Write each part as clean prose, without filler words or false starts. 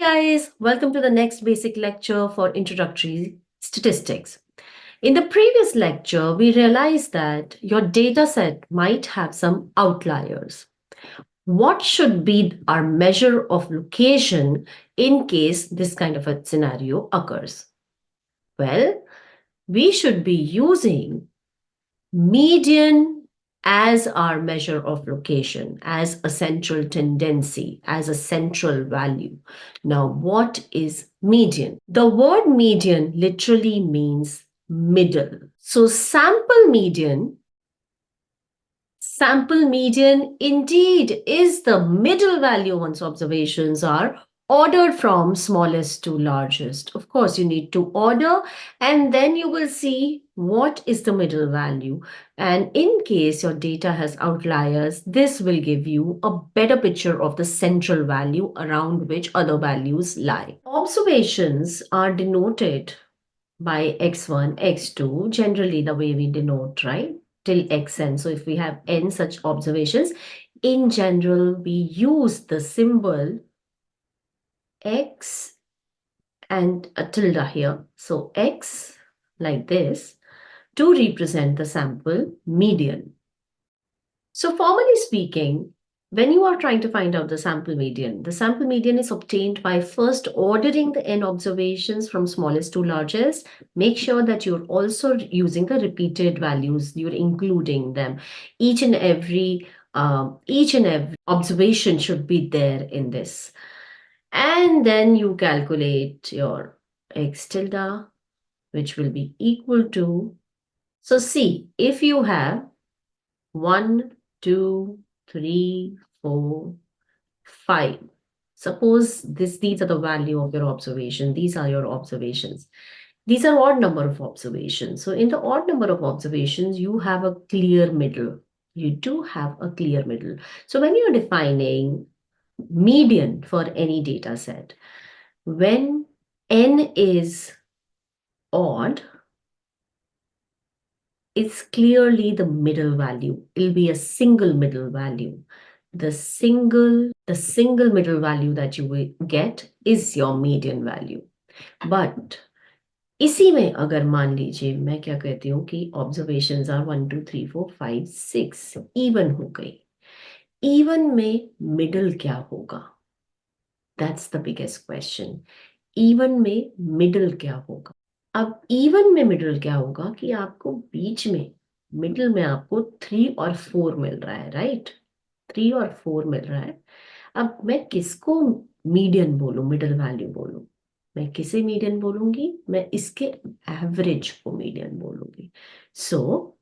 Guys, welcome to the next basic lecture for introductory statistics. In the previous lecture, we realized that your data set might have some outliers. What should be our measure of location in case this kind of a scenario occurs? Well, we should be using median as our measure of location, as a central tendency, as a central value. Now, what is median? The word median literally means middle. So sample median indeed is the middle value once observations are ordered from smallest to largest. Of course, you need to order and then you will see what is the middle value. And in case your data has outliers, this will give you a better picture of the central value around which other values lie. Observations are denoted by x1, x2, generally the way we denote, right? Till xn. So if we have n such observations, in general, we use the symbol x and a tilde here. So x like this to represent the sample median. So formally speaking, when you are trying to find out the sample median is obtained by first ordering the n observations from smallest to largest. Make sure that you're also using the repeated values, you're including them. Each and every observation should be there in this. And then you calculate your x tilde, which will be equal to, so see, if you have 1, 2, 3, 4, 5. Suppose these are the value of your observation. These are your observations. These are odd number of observations. So in the odd number of observations, you have a clear middle. You do have a clear middle. So when you're defining median for any data set, when n is odd, it's clearly the middle value. It'll be a single middle value. The single middle value that you will get is your median value. But इसी में अगर मान लीजिए मैं क्या कहती हूँ कि ऑब्जर्वेशंस आर 1 2 3 4 5 6 इवन हो गई. इवन में मिडल क्या होगा? That's the biggest question. Even में मिडल क्या होगा? अब इवन में मिडल क्या होगा कि आपको बीच में मिडल में आपको 3 और 4 मिल रहा है, राइट? 3 और 4 मिल रहा है. अब मैं किसको मीडियन बोलूं, मिडल वैल्यू बोलूं? मैं किसे मीडियन बोलूंगी? मैं इसके एवरेज को मीडियन बोलूंगी. So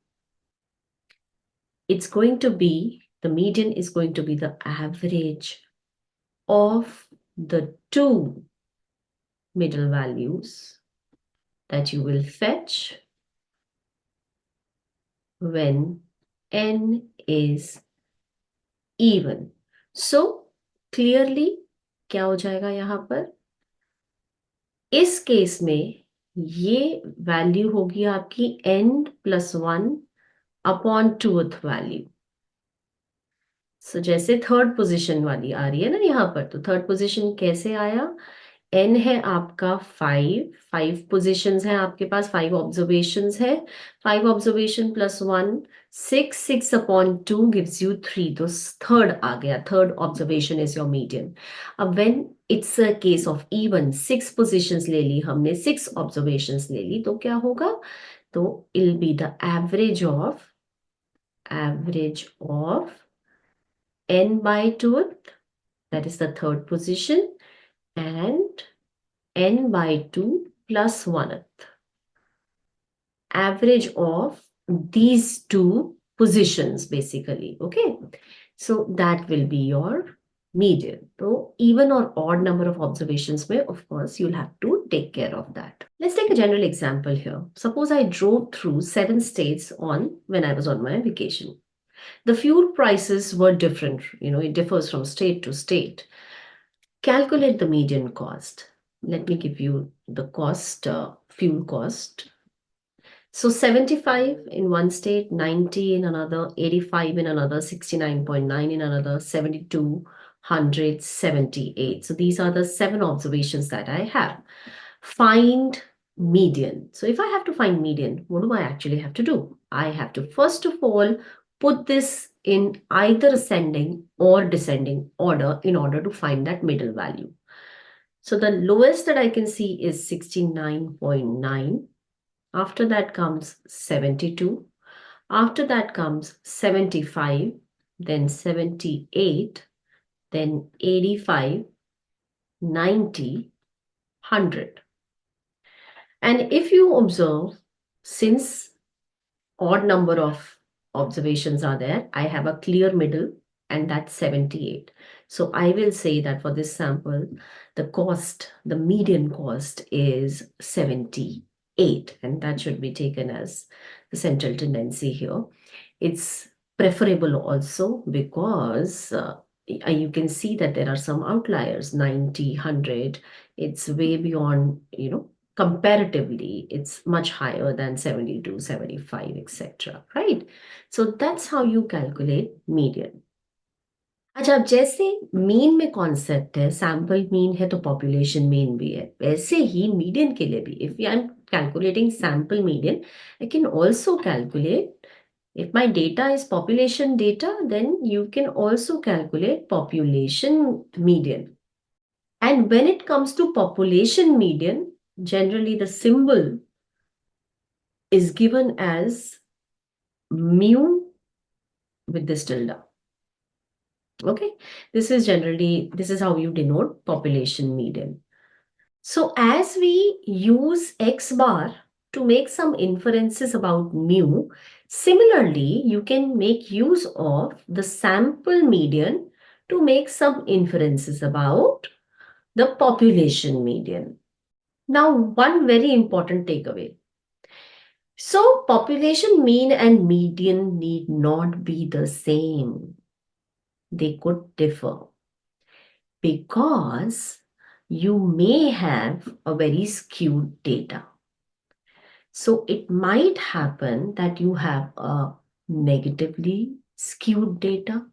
it's going to be, the median is going to be the average of the two middle values that you will fetch when n is even. So clearly क्या हो जाएगा यहां पर? इस केस में ये वैल्यू होगी आपकी n+1 अपॉन 2th वैल्यू. सो जैसे थर्ड पोजीशन वाली आ रही है ना यहाँ पर, तो थर्ड पोजीशन कैसे आया? n है आपका 5 पोजीशंस हैं आपके पास, 5 ऑब्जर्वेशंस है. 5 observation plus 1 6 upon 2 gives you 3. तो थर्ड आ गया. Third observation is your median. अब when it's a case of even, 6 positions ले ली हमने, 6 ऑब्जर्वेशंस ले ली, तो क्या होगा? तो it'll be the average of n by 2th, that is the third position, and n by 2 plus 1th. Average of these two positions basically, okay? So that will be your median. So even or odd number of observations may, of course, you'll have to take care of that. Let's take a general example here. Suppose I drove through 7 states when I was on my vacation. The fuel prices were different, it differs from state to state. Calculate the median cost. Let me give you the cost, fuel cost. So 75 in one state, 90 in another, 85 in another, 69.9 in another, 72, 178. So these are the 7 observations that I have. Find median. So if I have to find median, what do I actually have to do? I have to first of all put this in either ascending or descending order in order to find that middle value. So the lowest that I can see is 69.9. After that comes 72. After that comes 75, then 78, then 85, 90, 100. And if you observe, since odd number of observations are there, I have a clear middle, and that's 78. So I will say that for this sample, the median cost is 78, and that should be taken as the central tendency here. It's preferable also because you can see that there are some outliers, 90, 100. It's way beyond, comparatively, it's much higher than 72, 75, etc. Right? So that's how you calculate median. अच्छा, अब जैसे mean में concept है, sample mean है तो population mean भी है, वैसे ही मीडियन के लिए भी if I am calculating sample median, I can also calculate, if my data is population data, then you can also calculate population median. And when it comes to population median, generally the symbol is given as mu with this tilde. Okay, this is how you denote population median. So as we use X bar to make some inferences about mu, similarly, you can make use of the sample median to make some inferences about the population median. Now, one very important takeaway. So, population mean and median need not be the same. They could differ because you may have a very skewed data. So it might happen that you have a negatively skewed data.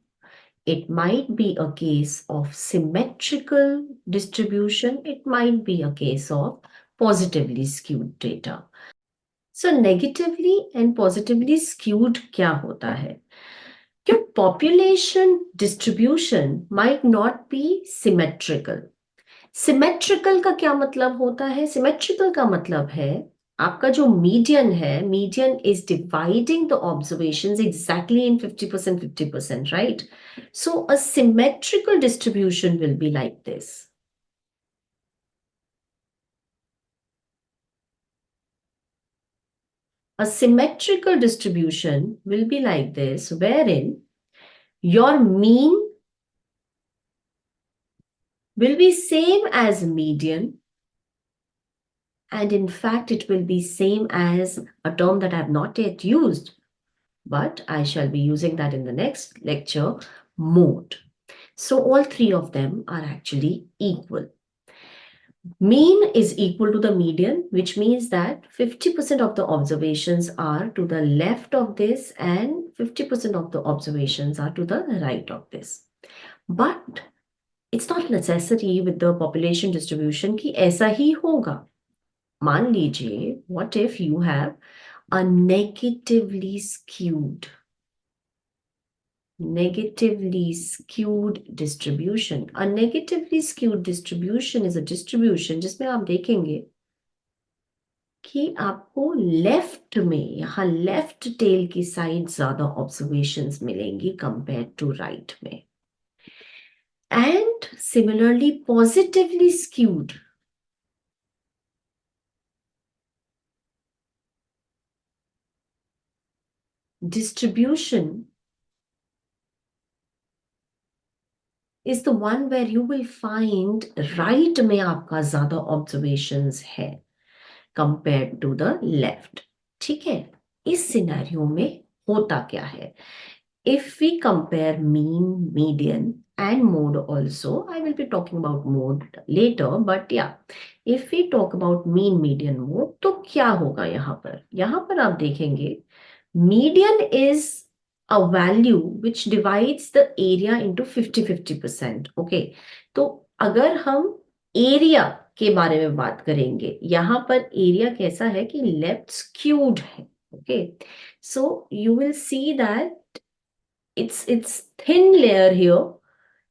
It might be a case of symmetrical distribution. It might be a case of positively skewed data. So negatively and positively skewed क्या होता है? Your population distribution might not be symmetrical. Symmetrical का क्या मतलब होता है? Symmetrical का मतलब है आपका जो median है, median is dividing the observations exactly in 50%, 50%, right? So a symmetrical distribution will be like this. A symmetrical distribution will be like this, wherein your mean will be same as median, and in fact it will be same as a term that I have not yet used, but I shall be using that in the next lecture, mode. So all three of them are actually equal. Mean is equal to the median, which means that 50% of the observations are to the left of this and 50% of the observations are to the right of this. But it's not necessary with the population distribution कि ऐसा ही होगा. मान लीजिए, what if you have a negatively skewed distribution? A negatively skewed distribution is a distribution जिसमें आप देखेंगे कि आपको लेफ्ट में, यहाँ लेफ्ट टेल की साइड ज्यादा ऑब्जर्वेशंस मिलेंगी कंपेयर टू राइट में. And similarly, positively skewed distribution is the one where you will find right में आपका ज्यादा observations है compared to the left. ठीक है? इस सिनेरियो में होता क्या है? If we compare mean, median and mode also, I will be talking about mode later, but yeah, if we talk about mean, median, mode, तो क्या होगा यहाँ पर? यहाँ पर आप देखेंगे median is a value which divides the area into 50-50%. Okay, तो अगर हम एरिया के बारे में बात करेंगे, यहां पर एरिया कैसा है कि लेफ्ट स्क्यूड है. Okay, so you will see that it's thin layer here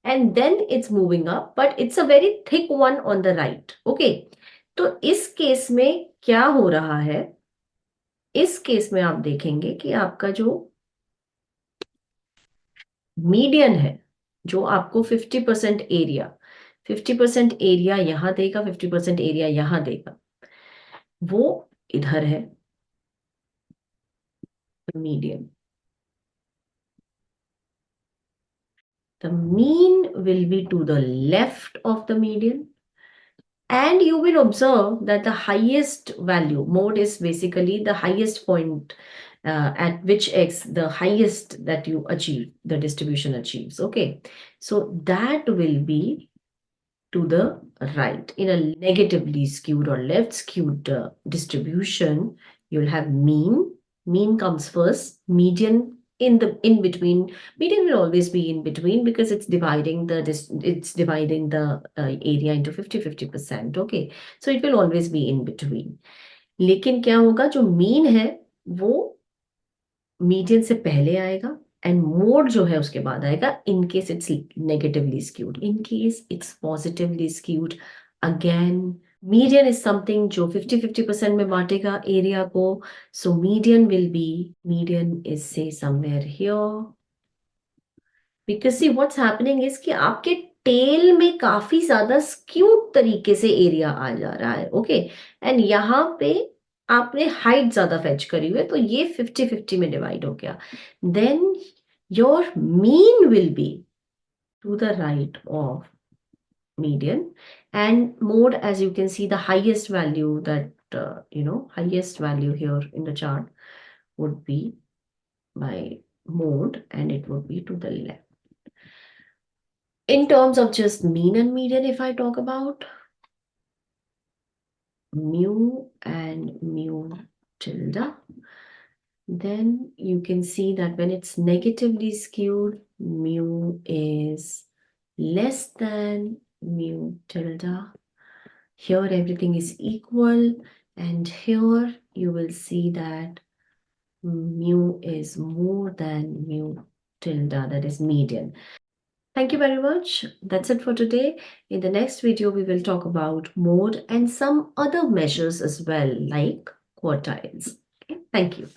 and then it's moving up, but it's a very thick one on the right. Okay, तो इस केस में क्या हो रहा है, इस केस में आप देखेंगे कि आपका जो मीडियन है, जो आपको 50% एरिया यहां देगा, 50% एरिया यहां देगा, वो इधर है median. The mean will be to the left of the median. And you will observe that the highest value, mode is basically the highest point at which x, the highest that you achieve, the distribution achieves. Okay, so that will be to the right. In a negatively skewed or left skewed distribution, you'll have mean. Mean comes first, median in the in between. Median will always be in between because it's dividing the area into 50-50%. Okay, so it will always be in between. लेकिन क्या होगा, जो mean है वो median से पहले आएगा and mode जो है उसके बाद आएगा, in case it's negatively skewed. In case it's positively skewed, again median is something जो 50-50% में बांटेगा एरिया को. सो मीडियन इज से somewhere here, because see what's happening is कि आपके टेल में काफी ज्यादा स्क्यूड तरीके से एरिया आ जा रहा है. ओके, एंड यहाँ पे आपने हाइट ज्यादा फेच करी हुई है, तो ये 50-50 में डिवाइड हो गया. Then your mean will be to the right of median, and mode, as you can see, the highest value that highest value here in the chart would be by mode, and it would be to the left. In terms of just mean and median, if I talk about mu and mu tilde, then you can see that when it's negatively skewed, mu is less than mu tilde. Here everything is equal, and here you will see that mu is more than mu tilde, that is median. Thank you very much. That's it for today. In the next video, we will talk about mode and some other measures as well, like quartiles. Okay, thank you.